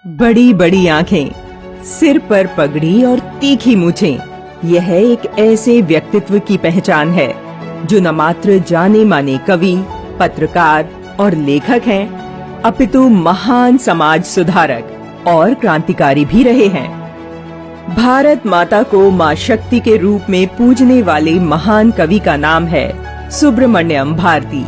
बड़ी बड़ी आंखें, सिर पर पगड़ी और तीखी मूछें, यह एक ऐसे व्यक्तित्व की पहचान है जो न मात्र जाने माने कवि, पत्रकार और लेखक हैं, अपितु महान समाज सुधारक और क्रांतिकारी भी रहे हैं। भारत माता को मां शक्ति के रूप में पूजने वाले महान कवि का नाम है सुब्रमण्यम भारती।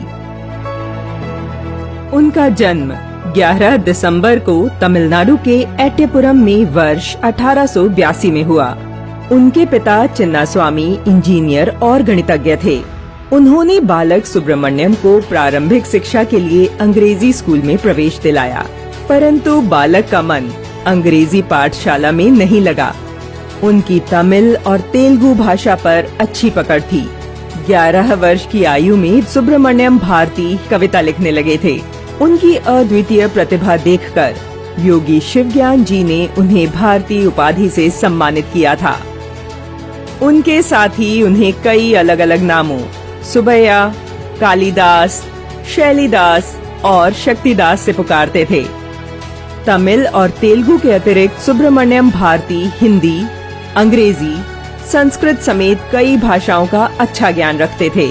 उनका जन्म 11 दिसंबर को तमिलनाडु के एट्टीपुरम में वर्ष 1882 में हुआ। उनके पिता चिन्नास्वामी इंजीनियर और गणितज्ञ थे। उन्होंने बालक सुब्रमण्यम को प्रारंभिक शिक्षा के लिए अंग्रेजी स्कूल में प्रवेश दिलाया, परंतु बालक का मन अंग्रेजी पाठशाला में नहीं लगा। उनकी तमिल और तेलुगु भाषा पर अच्छी पकड़ थी। 11 वर्ष की आयु में सुब्रमण्यम भारती कविता लिखने लगे थे। उनकी अद्वितीय प्रतिभा देखकर योगी शिवज्ञान जी ने उन्हें भारती उपाधि से सम्मानित किया था। उनके साथ ही उन्हें कई अलग अलग नामों सुबैया, कालिदास, शैलीदास और शक्तिदास से पुकारते थे। तमिल और तेलुगु के अतिरिक्त सुब्रमण्यम भारती हिंदी, अंग्रेजी, संस्कृत समेत कई भाषाओं का अच्छा ज्ञान रखते थे।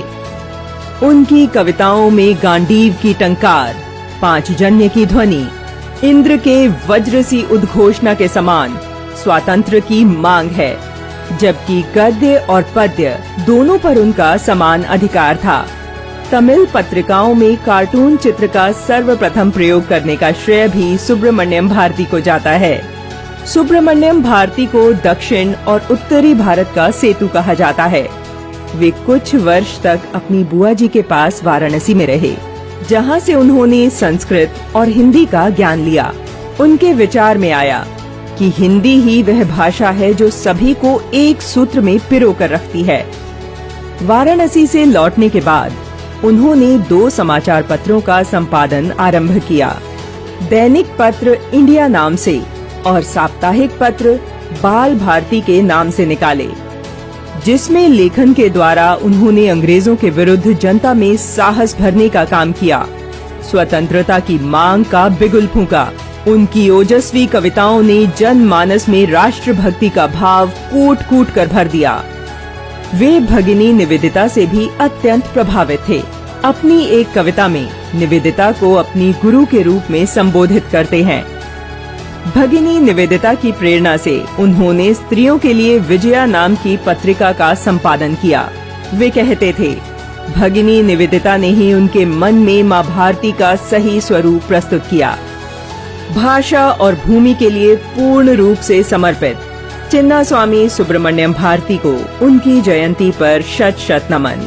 उनकी कविताओं में गांडीव की टंकार, पांचजन्य की ध्वनि, इंद्र के वज्र सी उद्घोषणा के समान स्वातंत्र्य की मांग है, जबकि गद्य और पद्य दोनों पर उनका समान अधिकार था। तमिल पत्रिकाओं में कार्टून चित्र का सर्वप्रथम प्रयोग करने का श्रेय भी सुब्रमण्यम भारती को जाता है। सुब्रमण्यम भारती को दक्षिण और उत्तरी भारत का सेतु कहा जाता है। वे कुछ वर्ष तक अपनी बुआ जी के पास वाराणसी में रहे, जहां से उन्होंने संस्कृत और हिंदी का ज्ञान लिया। उनके विचार में आया कि हिंदी ही वह भाषा है जो सभी को एक सूत्र में पिरो कर रखती है। वाराणसी से लौटने के बाद उन्होंने 2 समाचार पत्रों का संपादन आरंभ किया, दैनिक पत्र इंडिया नाम से और साप्ताहिक पत्र बाल भारती के नाम से निकाले, जिसमें लेखन के द्वारा उन्होंने अंग्रेजों के विरुद्ध जनता में साहस भरने का काम किया, स्वतंत्रता की मांग का बिगुल फूंका। उनकी ओजस्वी कविताओं ने जनमानस में राष्ट्रभक्ति का भाव कूट कूट कर भर दिया। वे भगिनी निवेदिता से भी अत्यंत प्रभावित थे। अपनी एक कविता में निवेदिता को अपनी गुरु के रूप में संबोधित करते हैं। भगिनी निवेदिता की प्रेरणा से उन्होंने स्त्रियों के लिए विजया नाम की पत्रिका का संपादन किया। वे कहते थे, भगिनी निवेदिता ने ही उनके मन में मां भारती का सही स्वरूप प्रस्तुत किया। भाषा और भूमि के लिए पूर्ण रूप से समर्पित चिन्नास्वामी सुब्रमण्यम भारती को उनकी जयंती पर शत शत नमन।